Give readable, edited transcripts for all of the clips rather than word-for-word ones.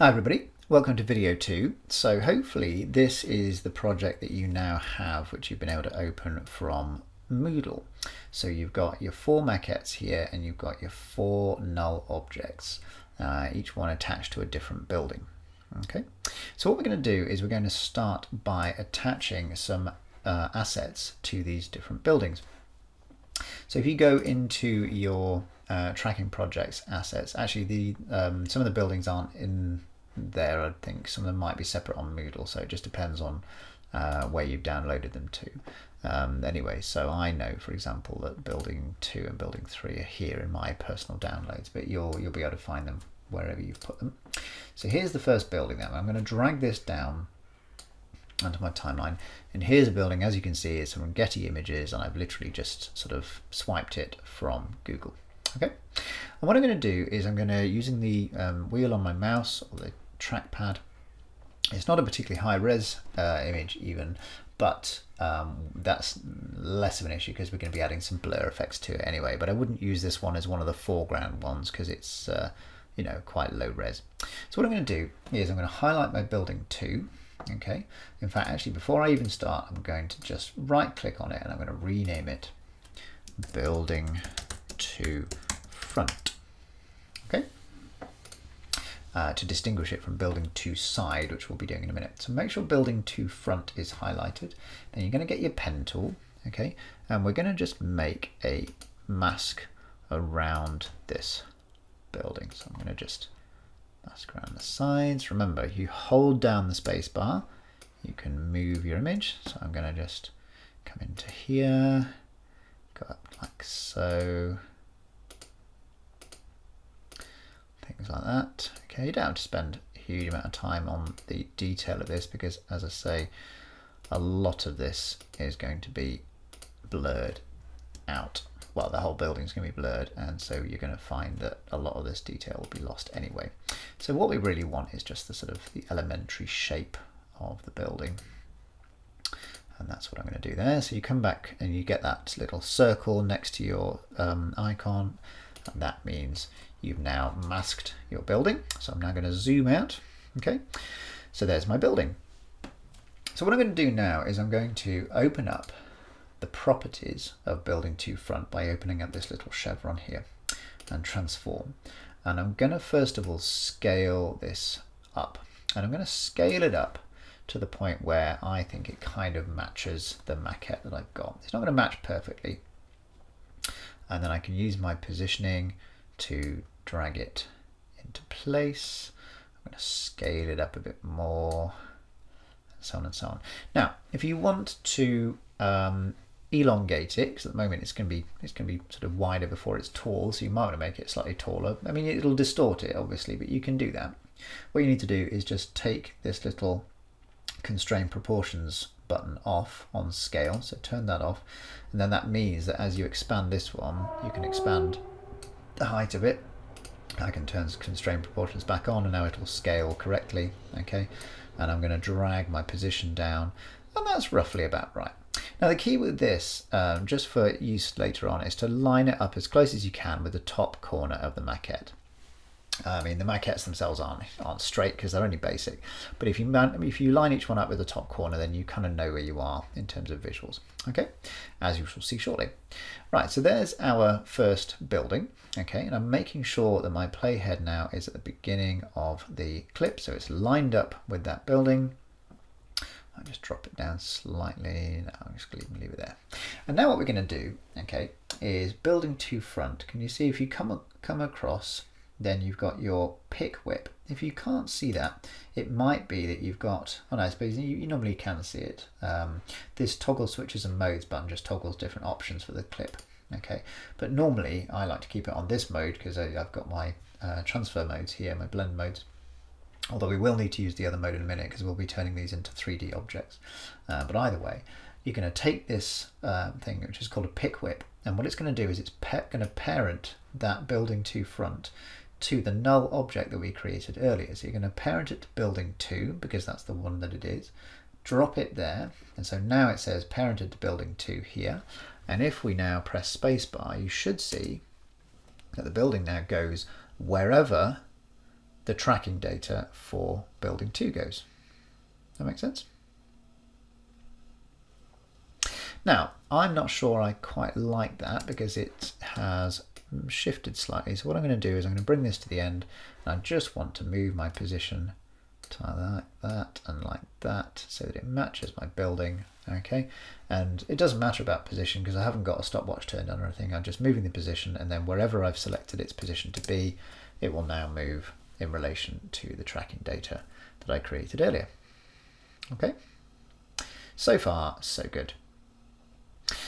Hi everybody, welcome to video 2. So hopefully this is the project that you now have, which you've been able to open from Moodle. So you've got your 4 maquettes here and you've got your 4 null objects, each one attached to a different building. Okay, so what we're going to do is we're going to start by attaching some assets to these different buildings. So if you go into your tracking projects assets, actually some of the buildings aren't in there. I think some of them might be separate on Moodle, so it just depends on where you've downloaded them to. Anyway, so I know, for example, that building 2 and building 3 are here in my personal downloads, but you'll be able to find them wherever you've put them. So here's the first building then. I'm going to drag this down onto my timeline, and here's a building, as you can see, it's from Getty Images, and I've literally just sort of swiped it from Google. Okay, and what I'm going to do is I'm going to, using the wheel on my mouse or the trackpad, it's not a particularly high res image even, but that's less of an issue because we're going to be adding some blur effects to it anyway. But I wouldn't use this one as one of the foreground ones because it's you know, quite low res. So what I'm going to do is I'm going to highlight my building 2. Okay, in fact, actually, before I even start, I'm going to just right click on it and I'm going to rename it building 2 front. Okay, to distinguish it from building 2 side, which we'll be doing in a minute. So make sure building 2 front is highlighted. Then you're going to get your pen tool, okay, and we're going to just make a mask around this building. So I'm going to just mask around the sides. Remember, you hold down the space bar, you can move your image. So I'm going to just come into here, go up like so, things like that. Okay, you don't have to spend a huge amount of time on the detail of this because, as I say, a lot of this is going to be blurred out. Well, the whole building's going to be blurred, and so you're going to find that a lot of this detail will be lost anyway. So what we really want is just the sort of the elementary shape of the building, and that's what I'm going to do there. So you come back and you get that little circle next to your icon, and that means you've now masked your building. So I'm now going to zoom out. Okay, so there's my building. So what I'm going to do now is I'm going to open up the properties of building 2 front by opening up this little chevron here and transform. And I'm going to first of all scale this up, and I'm going to scale it up to the point where I think it kind of matches the maquette that I've got. It's not going to match perfectly, and then I can use my positioning to drag it into place. I'm going to scale it up a bit more, and so on and so on. Now, if you want to elongate it, because at the moment it's going to be sort of wider before it's tall, so you might want to make it slightly taller. I mean, it'll distort it obviously, but you can do that. What you need to do is just take this little constrain proportions button off on scale, so turn that off, and then that means that as you expand this one, you can expand the height of it. I can turn constrain proportions back on, and now it'll scale correctly. Okay, and I'm going to drag my position down, and that's roughly about right. Now the key with this, just for use later on, is to line it up as close as you can with the top corner of the maquette. I mean, the maquettes themselves aren't straight because they're only basic, but if you line each one up with the top corner, then you kind of know where you are in terms of visuals. Okay, as you shall see shortly. Right, so there's our first building. Okay, and I'm making sure that my playhead now is at the beginning of the clip, so it's lined up with that building. I'll just drop it down slightly. No, I'm just going to leave it there. And now what we're going to do, okay, is building 2 front. Can you see if you come across, then you've got your pick whip. If you can't see that, it might be that you've got, oh no, I suppose you normally can see it. This toggle switches and modes button just toggles different options for the clip. Okay, but normally I like to keep it on this mode because I've got my transfer modes here, my blend modes. Although we will need to use the other mode in a minute because we'll be turning these into 3D objects. But either way, you're going to take this thing, which is called a pick whip, and what it's going to do is it's going to parent that building 2 front to the null object that we created earlier. So you're going to parent it to building 2 because that's the one that it is. Drop it there, and so now it says parented to building 2 here. And if we now press spacebar, you should see that the building now goes wherever the tracking data for building 2 goes. That makes sense? Now, I'm not sure I quite like that because it has shifted slightly. So what I'm going to do is I'm going to bring this to the end, and I just want to move my position to like that and like that so that it matches my building. Okay, and it doesn't matter about position because I haven't got a stopwatch turned on or anything. I'm just moving the position, and then wherever I've selected its position to be, it will now move in relation to the tracking data that I created earlier. Okay, so far so good.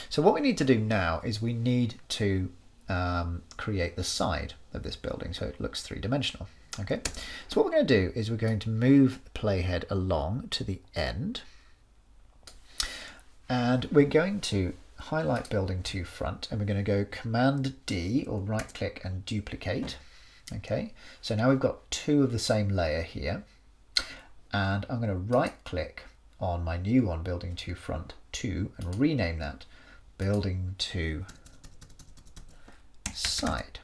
So what we need to do now is we need to create the side of this building so it looks three-dimensional. Okay, so what we're going to do is we're going to move the playhead along to the end, and we're going to highlight building 2 front, and we're going to go Command D or right click and duplicate. Okay, so now we've got 2 of the same layer here, and I'm going to right click on my new one, building 2 front 2, and rename that building 2 side.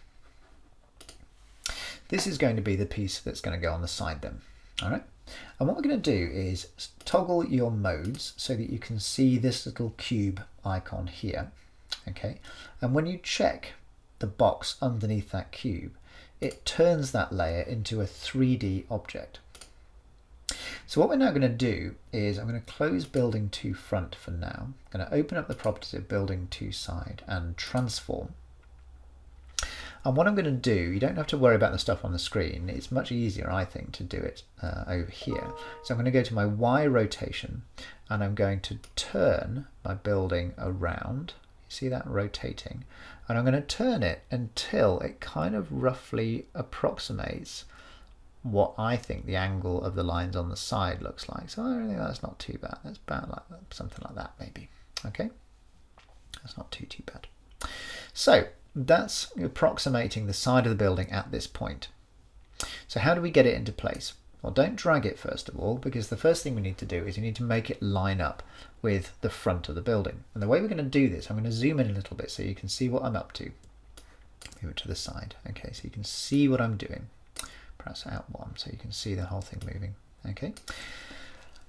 This is going to be the piece that's going to go on the side then. All right, and what we're going to do is toggle your modes so that you can see this little cube icon here. Okay, and when you check the box underneath that cube, it turns that layer into a 3D object. So what we're now going to do is I'm going to close building 2 front for now. I'm going to open up the properties of building 2 side and transform. And what I'm going to do, you don't have to worry about the stuff on the screen. It's much easier, I think, to do it over here. So I'm going to go to my Y rotation, and I'm going to turn my building around. You see that rotating? And I'm going to turn it until it kind of roughly approximates what I think the angle of the lines on the side looks like. So I think that's not too bad. That's about like something like that maybe. Okay, that's not too bad. So that's approximating the side of the building at this point. So how do we get it into place? Well, don't drag it first of all, because the first thing we need to do is we need to make it line up with the front of the building. And the way we're going to do this, I'm going to zoom in a little bit so you can see what I'm up to. Move it to the side. Okay, so you can see what I'm doing. Press out 1 so you can see the whole thing moving. Okay,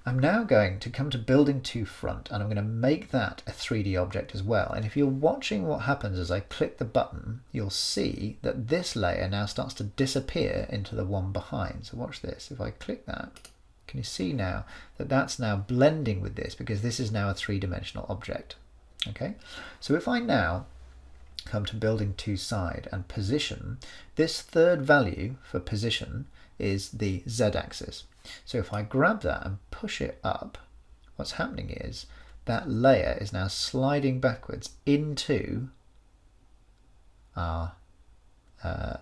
I'm now going to come to building 2 front, and I'm going to make that a 3D object as well. And if you're watching what happens as I click the button, you'll see that this layer now starts to disappear into the one behind. So watch this. If I click that, can you see now that that's now blending with this, because this is now a 3-dimensional object. Okay, so if I now come to building 2 side and position, this third value for position is the Z-axis. So if I grab that and push it up, what's happening is that layer is now sliding backwards into our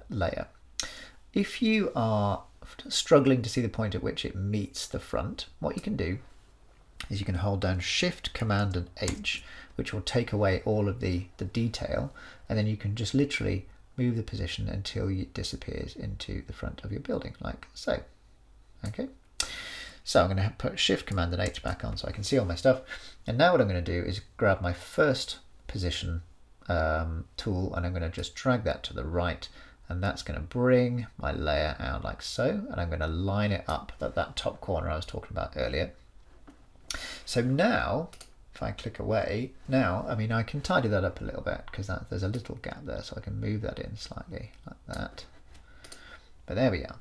layer. If you are struggling to see the point at which it meets the front, what you can do is you can hold down Shift, Command and H, which will take away all of the detail, and then you can just literally move the position until it disappears into the front of your building, like so. Okay, so I'm going to put Shift, Command and H back on so I can see all my stuff. And now what I'm going to do is grab my first position tool, and I'm going to just drag that to the right, and that's going to bring my layer out like so, and I'm going to line it up at that top corner I was talking about earlier. So now if I click away, now I mean I can tidy that up a little bit because there's a little gap there, so I can move that in slightly like that. But there we are.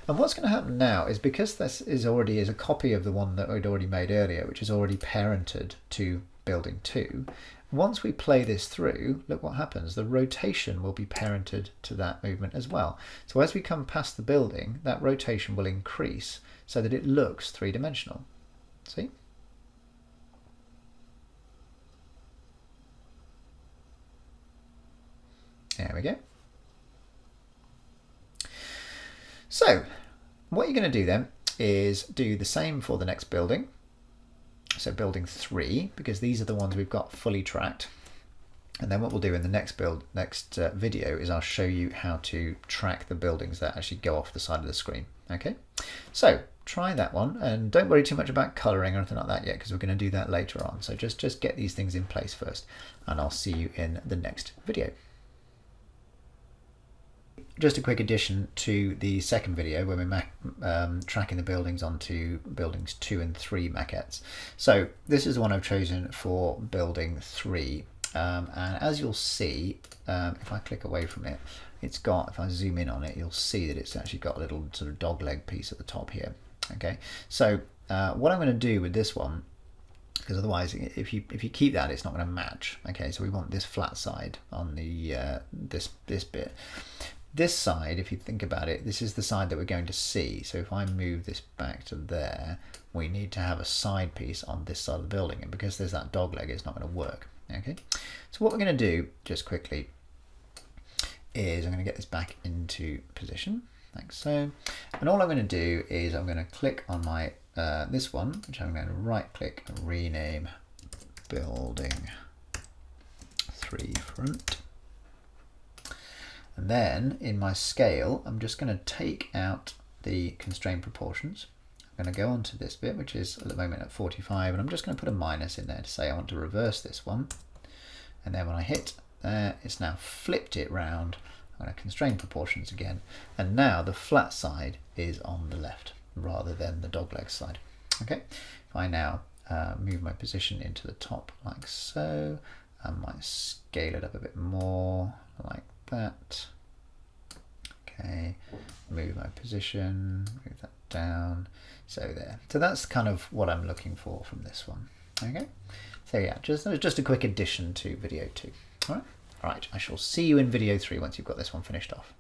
And what's going to happen now is, because this is a copy of the one that we'd already made earlier, which is already parented to building 2, once we play this through, look what happens. The rotation will be parented to that movement as well. So as we come past the building, that rotation will increase so that it looks 3-dimensional. See? There we go. So what you're going to do then is do the same for the next building. So building 3, because these are the ones we've got fully tracked. And then what we'll do in the next video is I'll show you how to track the buildings that actually go off the side of the screen. Okay, so try that one, and don't worry too much about colouring or anything like that yet, because we're going to do that later on. So just get these things in place first, and I'll see you in the next video. just a quick addition to the second video where we're tracking the buildings onto buildings 2 and 3 maquettes. So this is the one I've chosen for building 3. And as you'll see, if I click away from it, it's got, if I zoom in on it, you'll see that it's actually got a little sort of dog leg piece at the top here. Okay, so what I'm going to do with this one, because otherwise if you keep that, it's not going to match. Okay, so we want this flat side on the this bit. This side, if you think about it, this is the side that we're going to see. So if I move this back to there, we need to have a side piece on this side of the building, and because there's that dog leg, it's not going to work. Okay, so what we're going to do just quickly is I'm going to get this back into position, like so, and all I'm going to do is I'm going to click on my this one, which I'm going to right click and rename building 3 front, and then in my scale I'm just going to take out the constraint proportions. I'm going to go on to this bit, which is at the moment at 45, and I'm just going to put a minus in there to say I want to reverse this one, and then when I hit there, it's now flipped it round. I'm going to constrain proportions again, and now the flat side is on the left rather than the dogleg side. Okay, if I now move my position into the top like so, I might scale it up a bit more like that. Okay, move my position, move that down, so there. So that's kind of what I'm looking for from this one. Okay, so yeah, just a quick addition to video 2. All right, I shall see you in video 3 once you've got this one finished off.